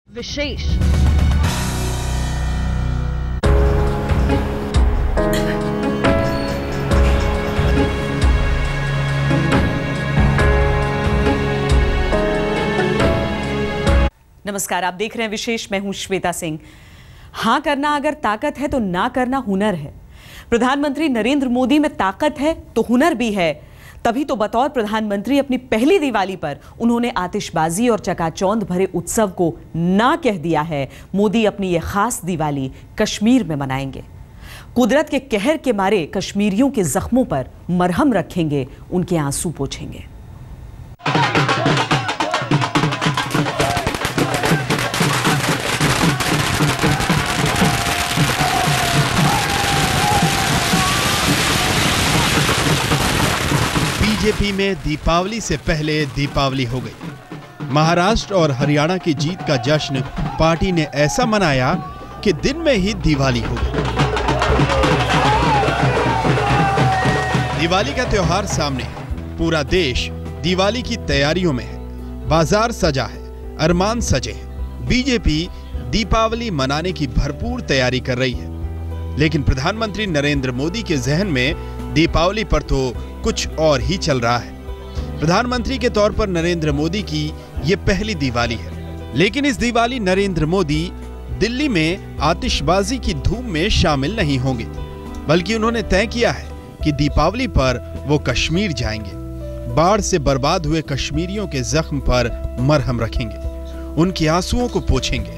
विशेष नमस्कार, आप देख रहे हैं विशेष। मैं हूं श्वेता सिंह। हां करना अगर ताकत है तो ना करना हुनर है। प्रधानमंत्री नरेंद्र मोदी में ताकत है तो हुनर भी है। तभी तो बतौर प्रधानमंत्री अपनी पहली दिवाली पर उन्होंने आतिशबाजी और चकाचौंध भरे उत्सव को ना कह दिया है। मोदी अपनी यह खास दिवाली कश्मीर में मनाएंगे। कुदरत के कहर के मारे कश्मीरियों के जख्मों पर मरहम रखेंगे, उनके आंसू पोंछेंगे। बीजेपी में दीपावली से पहले दीपावली हो गई। महाराष्ट्र और हरियाणा की जीत का जश्न पार्टी ने ऐसा मनाया कि दिन में ही दिवाली हो गई। दिवाली का त्योहार सामने है। पूरा देश दिवाली की तैयारियों में है। बाजार सजा है, अरमान सजे हैं। बीजेपी दीपावली मनाने की भरपूर तैयारी कर रही है। लेकिन प्रधानमंत्री नरेंद्र मोदी के जहन में दीपावली पर तो कुछ और ही चल रहा है। प्रधानमंत्री के तौर पर नरेंद्र मोदी की यह पहली दिवाली है। लेकिन इस दिवाली नरेंद्र मोदी दिल्ली में आतिशबाजी की धूम में शामिल नहीं होंगे, बल्कि उन्होंने तय किया है कि दीपावली पर वो कश्मीर जाएंगे। बाढ़ से बर्बाद हुए कश्मीरियों के जख्म पर मरहम रखेंगे, उनके आंसुओं को पोंछेंगे।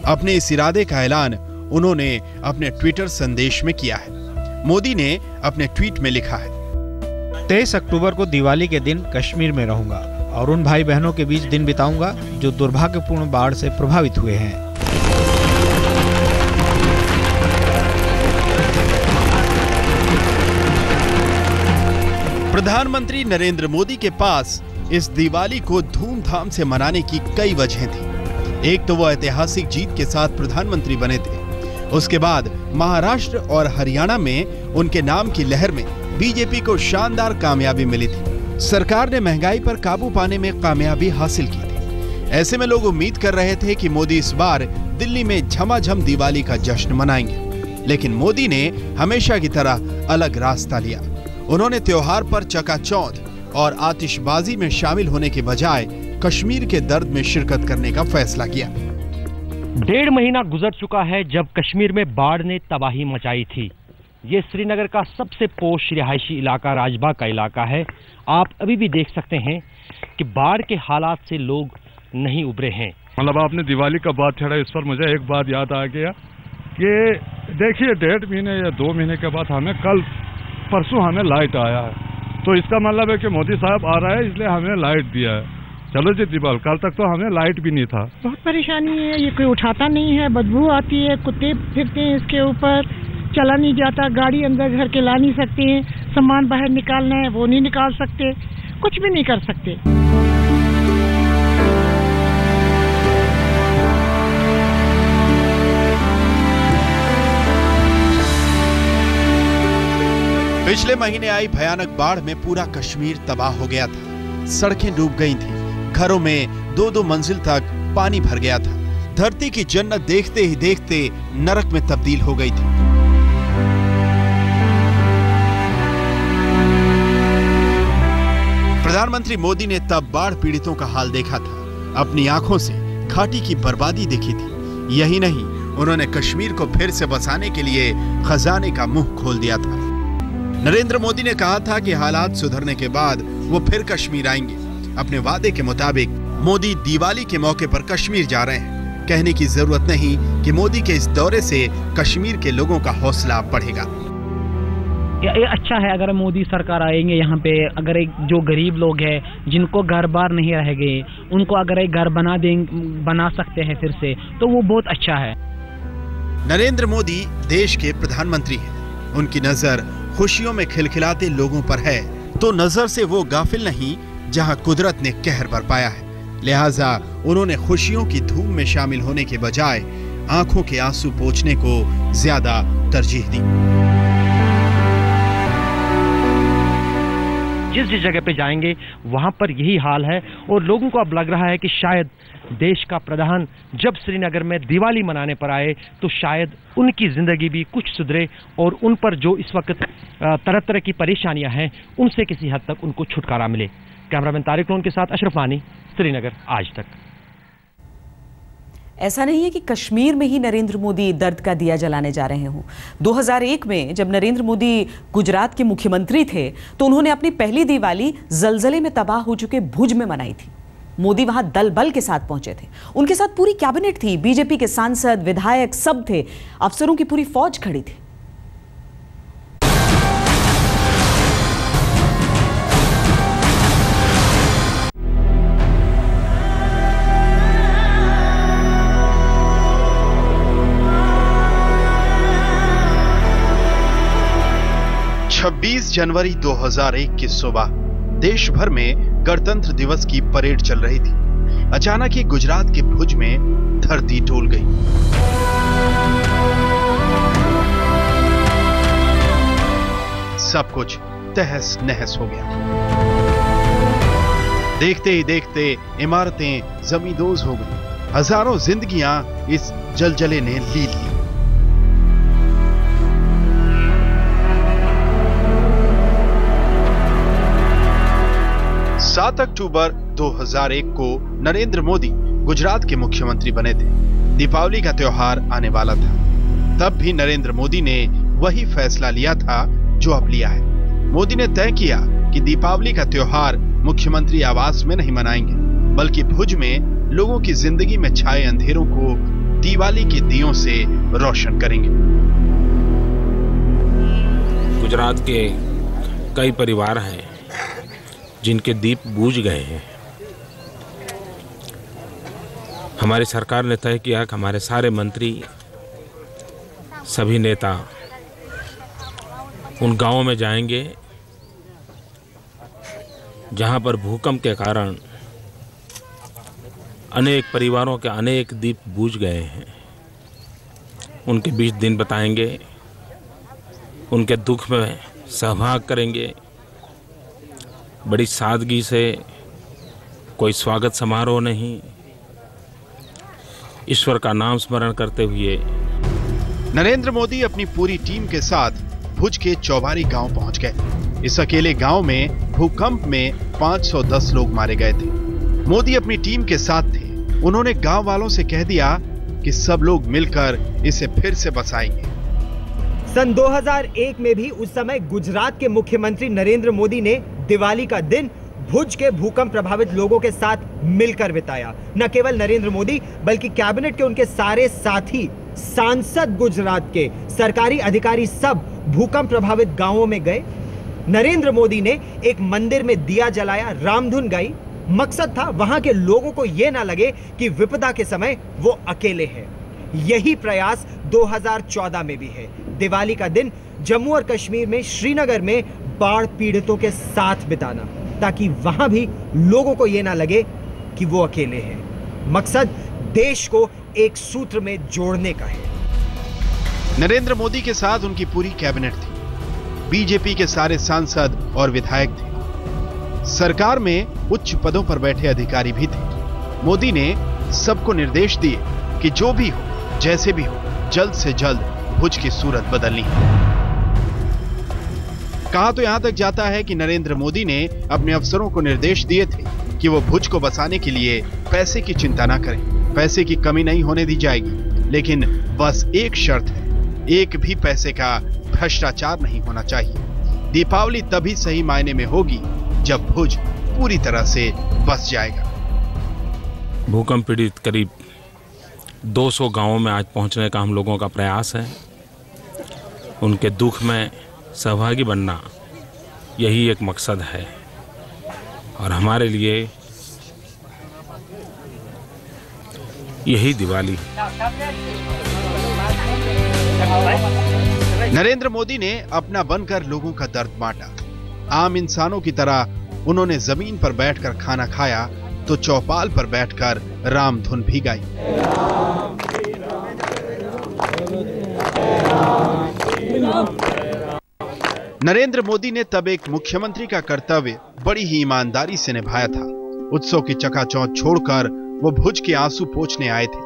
अपने इस इरादे का ऐलान उन्होंने अपने ट्विटर संदेश में किया है। मोदी ने अपने ट्वीट में लिखा है, 23 अक्टूबर को दिवाली के दिन कश्मीर में रहूंगा और उन भाई बहनों के बीच दिन बिताऊंगा जो दुर्भाग्यपूर्ण बाढ़ से प्रभावित हुए हैं। प्रधानमंत्री नरेंद्र मोदी के पास इस दिवाली को धूमधाम से मनाने की कई वजहें थी। एक तो वो ऐतिहासिक जीत के साथ प्रधानमंत्री बने थे। उसके बाद महाराष्ट्र और हरियाणा में उनके नाम की लहर में बीजेपी को शानदार कामयाबी मिली थी। सरकार ने महंगाई पर काबू पाने में कामयाबी हासिल की थी। ऐसे में लोग उम्मीद कर रहे थे कि मोदी इस बार दिल्ली में झमाझम दिवाली का जश्न मनाएंगे। लेकिन मोदी ने हमेशा की तरह अलग रास्ता लिया। उन्होंने त्योहार पर चकाचौंध और आतिशबाजी में शामिल होने के बजाय कश्मीर के दर्द में शिरकत करने का फैसला किया। 1.5 महीना गुजर चुका है जब कश्मीर में बाढ़ ने तबाही मचाई थी। ये श्रीनगर का सबसे पोश रिहायशी इलाका राजबाग का इलाका है। आप अभी भी देख सकते हैं कि बाढ़ के हालात से लोग नहीं उबरे हैं। मतलब आपने दिवाली का बात छेड़ा, इस पर मुझे एक बात याद आ गया कि देखिए 1.5 महीने या 2 महीने के बाद हमें कल परसों हमें लाइट आया है। तो इसका मतलब है कि मोदी साहब आ रहा है, इसलिए हमें लाइट दिया है। चलो जी दीपावली, कल तक तो हमें लाइट भी नहीं था। बहुत परेशानी है, ये कोई उठाता नहीं है, बदबू आती है, कुत्ते फिरते हैं इसके ऊपर, चला नहीं जाता, गाड़ी अंदर घर के ला नहीं सकते हैं, सामान बाहर निकालना है वो नहीं निकाल सकते, कुछ भी नहीं कर सकते। पिछले महीने आई भयानक बाढ़ में पूरा कश्मीर तबाह हो गया था। सड़कें डूब गई थी, घरों में 2-2 मंजिल तक पानी भर गया था। धरती की जन्नत देखते ही देखते नरक में तब्दील हो गई थी। प्रधानमंत्री मोदी ने तब बाढ़ पीड़ितों का हाल देखा था, अपनी आंखों से घाटी की बर्बादी देखी थी। यही नहीं, उन्होंने कश्मीर को फिर से बसाने के लिए खजाने का मुंह खोल दिया था। नरेंद्र मोदी ने कहा था कि हालात सुधरने के बाद वो फिर कश्मीर आएंगे। अपने वादे के मुताबिक मोदी दिवाली के मौके पर कश्मीर जा रहे हैं। कहने की जरूरत नहीं कि मोदी के इस दौरे से कश्मीर के लोगों का हौसला बढ़ेगा। ये अच्छा है अगर मोदी सरकार आएंगे यहाँ पे। अगर एक जो गरीब लोग हैं जिनको घर बार नहीं रह गए, उनको अगर एक घर बना सकते हैं फिर से, तो वो बहुत अच्छा है। नरेंद्र मोदी देश के प्रधानमंत्री हैं। उनकी नजर खुशियों में खिलखिलाते लोगों पर है, तो नजर से वो गाफिल नहीं जहां कुदरत ने कहर बरपाया है। लिहाजा उन्होंने खुशियों की धूम में शामिल होने के बजाय आंखों के आंसू पोंछने को ज्यादा तरजीह दी। जिस जिस जगह पे जाएंगे वहाँ पर यही हाल है। और लोगों को अब लग रहा है कि शायद देश का प्रधान जब श्रीनगर में दिवाली मनाने पर आए तो शायद उनकी ज़िंदगी भी कुछ सुधरे और उन पर जो इस वक्त तरह तरह की परेशानियां हैं उनसे किसी हद तक उनको छुटकारा मिले। कैमरामैन तारिक लोन के साथ अशरफ मानी, श्रीनगर आज तक। ऐसा नहीं है कि कश्मीर में ही नरेंद्र मोदी दर्द का दिया जलाने जा रहे हों। 2001 में जब नरेंद्र मोदी गुजरात के मुख्यमंत्री थे तो उन्होंने अपनी पहली दिवाली जलजले में तबाह हो चुके भुज में मनाई थी। मोदी वहां दल बल के साथ पहुंचे थे, उनके साथ पूरी कैबिनेट थी, बीजेपी के सांसद, विधायक सब थे, अफसरों की पूरी फौज खड़ी थी। जनवरी 2001 की सुबह देश भर में गणतंत्र दिवस की परेड चल रही थी। अचानक ही गुजरात के भुज में धरती डोल गई। सब कुछ तहस नहस हो गया। देखते ही देखते इमारतें जमींदोज हो गई। हजारों जिंदगियां इस जलजले ने ली ली। 7 अक्टूबर 2001 को नरेंद्र मोदी गुजरात के मुख्यमंत्री बने थे। दीपावली का त्योहार आने वाला था। तब भी नरेंद्र मोदी ने वही फैसला लिया था जो अब लिया है। मोदी ने तय किया कि दीपावली का त्योहार मुख्यमंत्री आवास में नहीं मनाएंगे, बल्कि भुज में लोगों की जिंदगी में छाए अंधेरों को दिवाली के दियों से रोशन करेंगे। गुजरात के कई परिवार हैं जिनके दीप बुझ गए हैं। हमारी सरकार ने तय किया कि हमारे सारे मंत्री, सभी नेता उन गांवों में जाएंगे जहां पर भूकंप के कारण अनेक परिवारों के अनेक दीप बुझ गए हैं। उनके बीच दिन बताएंगे, उनके दुख में सहभाग करेंगे। बड़ी सादगी से, कोई स्वागत समारोह नहीं, ईश्वर का नाम स्मरण करते हुए नरेंद्र मोदी अपनी पूरी टीम के साथ भुज के चौबारी गांव पहुंच गए। इस अकेले गांव में भूकंप में 510 लोग मारे गए थे। मोदी अपनी टीम के साथ थे। उन्होंने गांव वालों से कह दिया कि सब लोग मिलकर इसे फिर से बसाएंगे। सन 2001 में भी उस समय गुजरात के मुख्यमंत्री नरेंद्र मोदी ने दिवाली का दिन भुज के भूकंप प्रभावित लोगों के साथ मिलकर बिताया। न केवल नरेंद्र मोदी बल्कि कैबिनेट के उनके सारे साथी, सांसद, गुजरात के सरकारी अधिकारी सब भूकंप प्रभावित गांवों में गए। नरेंद्र मोदी ने एक मंदिर में दिया जलाया, रामधुन गाई। मकसद था वहां के लोगों को यह ना लगे कि विपदा के समय वो अकेले हैं। यही प्रयास 2014 में भी है। दिवाली का दिन जम्मू और कश्मीर में श्रीनगर में बाढ़ पीड़ितों के साथ बिताना, ताकि वहां भी लोगों को यह ना लगे कि वो अकेले हैं। मकसद देश को एक सूत्र में जोड़ने का है। नरेंद्र मोदी के साथ उनकी पूरी कैबिनेट थी। बीजेपी के सारे सांसद और विधायक थे। सरकार में उच्च पदों पर बैठे अधिकारी भी थे। मोदी ने सबको निर्देश दिए कि जो भी हो, जैसे भी हो, जल्द से जल्द भुज की सूरत बदलनी है। कहा तो यहां तक जाता है कि नरेंद्र मोदी ने अपने अफसरों को निर्देश दिए थे कि वो भुज को बसाने के लिए पैसे की चिंता ना करें। पैसे की कमी नहीं होने दी जाएगी, लेकिन बस एक शर्त है, एक भी पैसे का भ्रष्टाचार नहीं होना चाहिए। दीपावली तभी सही मायने में होगी जब भुज पूरी तरह से बस जाएगा। भूकंप पीड़ित करीब 200 गांवों में आज पहुंचने का हम लोगों का प्रयास है। उनके दुख में सहभागी बनना, यही एक मकसद है। और हमारे लिए यही दिवाली। नरेंद्र मोदी ने अपना बनकर लोगों का दर्द बांटा। आम इंसानों की तरह उन्होंने जमीन पर बैठकर खाना खाया तो चौपाल पर बैठकर रामधुन भी गाई। नरेंद्र मोदी ने तब एक मुख्यमंत्री का कर्तव्य बड़ी ही ईमानदारी से निभाया था। उत्सव की चकाचौंध छोड़कर वो भुज के आंसू पोंछने आए थे।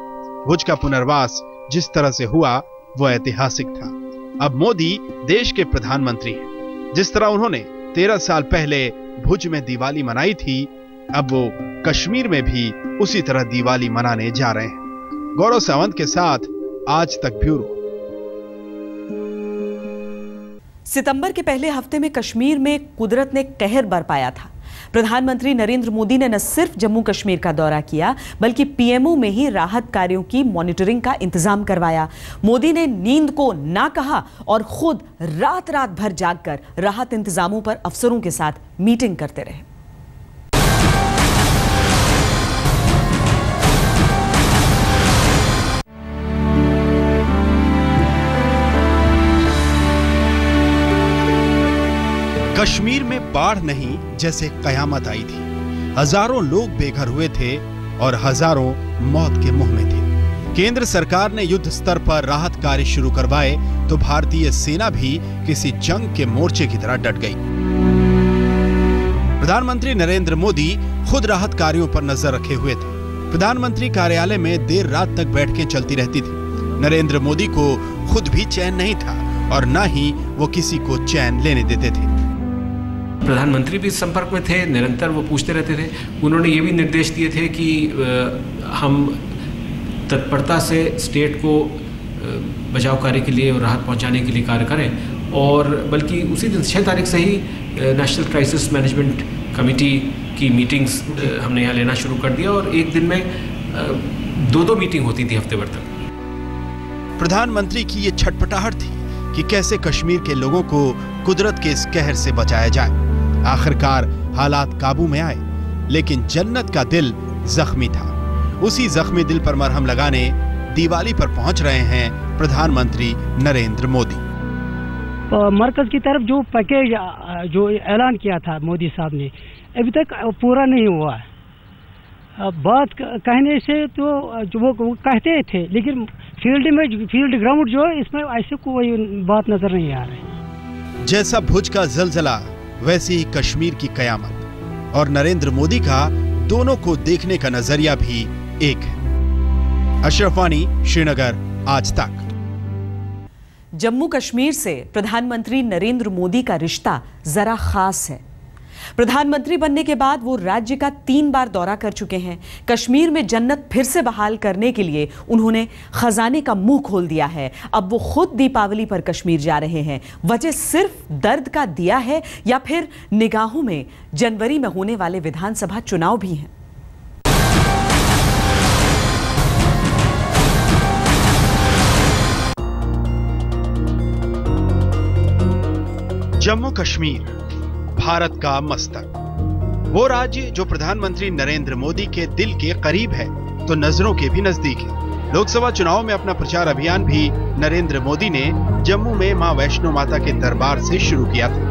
भुज का पुनर्वास जिस तरह से हुआ वो ऐतिहासिक था। अब मोदी देश के प्रधानमंत्री हैं। जिस तरह उन्होंने 13 साल पहले भुज में दिवाली मनाई थी, अब वो कश्मीर में भी उसी तरह दिवाली मनाने जा रहे हैं। गौरव सावंत के साथ आज तक ब्यूरो। सितंबर के पहले हफ्ते में कश्मीर में कुदरत ने कहर बरपाया था। प्रधानमंत्री नरेंद्र मोदी ने न सिर्फ जम्मू कश्मीर का दौरा किया, बल्कि पीएमओ में ही राहत कार्यों की मॉनिटरिंग का इंतजाम करवाया। मोदी ने नींद को ना कहा और खुद रात रात भर जागकर राहत इंतजामों पर अफसरों के साथ मीटिंग करते रहे। कश्मीर में बाढ़ नहीं जैसे कयामत आई थी। हजारों लोग बेघर हुए थे और हजारों मौत के मुंह में थे। केंद्र सरकार ने युद्ध स्तर पर राहत कार्य शुरू करवाए तो भारतीय सेना भी किसी जंग के मोर्चे की तरह डट गई। प्रधानमंत्री नरेंद्र मोदी खुद राहत कार्यों पर नजर रखे हुए थे। प्रधानमंत्री कार्यालय में देर रात तक बैठकें चलती रहती थी। नरेंद्र मोदी को खुद भी चैन नहीं था और न ही वो किसी को चैन लेने देते थे। प्रधानमंत्री भी संपर्क में थे, निरंतर वो पूछते रहते थे। उन्होंने ये भी निर्देश दिए थे कि हम तत्परता से स्टेट को बचाव कार्य के लिए और राहत पहुंचाने के लिए कार्य करें, और बल्कि उसी दिन 6 तारीख से ही नेशनल क्राइसिस मैनेजमेंट कमेटी की मीटिंग्स हमने यहाँ लेना शुरू कर दिया और एक दिन में 2-2 मीटिंग होती थी हफ्ते भर तक। प्रधानमंत्री की ये छटपटाहट थी कि कैसे कश्मीर के लोगों को कुदरत के इस कहर से बचाया जाए। आखिरकार हालात काबू में आए, लेकिन जन्नत का दिल जख्मी था। उसी जख्मी दिल पर मरहम लगाने दिवाली पर पहुंच रहे हैं प्रधानमंत्री नरेंद्र मोदी। मरकज की तरफ जो पैकेज जो ऐलान किया था मोदी साहब ने, अभी तक पूरा नहीं हुआ है। बात कहने से तो जो वो कहते थे, लेकिन फील्ड ग्राउंड जो है इसमें ऐसे कोई बात नजर नहीं आ रही। जैसा भुज का जलजला वैसी ही कश्मीर की कयामत, और नरेंद्र मोदी का दोनों को देखने का नजरिया भी एक है। अशरफ वानी, श्रीनगर, आज तक। जम्मू कश्मीर से प्रधानमंत्री नरेंद्र मोदी का रिश्ता जरा खास है। प्रधानमंत्री बनने के बाद वो राज्य का 3 बार दौरा कर चुके हैं। कश्मीर में जन्नत फिर से बहाल करने के लिए उन्होंने खजाने का मुंह खोल दिया है। अब वो खुद दीपावली पर कश्मीर जा रहे हैं। वजह सिर्फ दर्द का दिया है या फिर निगाहों में जनवरी में होने वाले विधानसभा चुनाव भी हैं। जम्मू कश्मीर भारत का मस्तक, वो राज्य जो प्रधानमंत्री नरेंद्र मोदी के दिल के करीब है तो नजरों के भी नजदीक है। लोकसभा चुनाव में अपना प्रचार अभियान भी नरेंद्र मोदी ने जम्मू में मां वैष्णो माता के दरबार से शुरू किया था।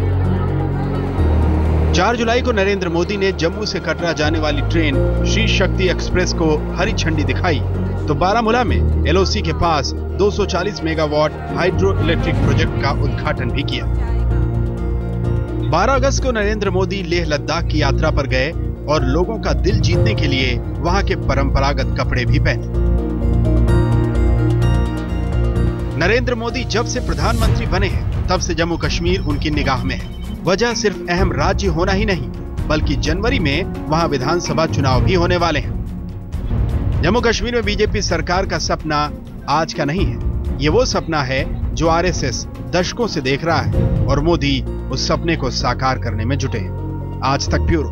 4 जुलाई को नरेंद्र मोदी ने जम्मू से कटरा जाने वाली ट्रेन श्री शक्ति एक्सप्रेस को हरी झंडी दिखाई तो बारामूला में LOC के पास 240 मेगावाट हाइड्रो इलेक्ट्रिक प्रोजेक्ट का उद्घाटन भी किया। 12 अगस्त को नरेंद्र मोदी लेह लद्दाख की यात्रा पर गए और लोगों का दिल जीतने के लिए वहां के परंपरागत कपड़े भी पहने। नरेंद्र मोदी जब से प्रधानमंत्री बने हैं तब से जम्मू कश्मीर उनकी निगाह में है। वजह सिर्फ अहम राज्य होना ही नहीं, बल्कि जनवरी में वहां विधानसभा चुनाव भी होने वाले हैं। जम्मू कश्मीर में बीजेपी सरकार का सपना आज का नहीं है। ये वो सपना है जो RSS दशकों से देख रहा है और मोदी उस सपने को साकार करने में जुटे हैं। आज तक ब्यूरो।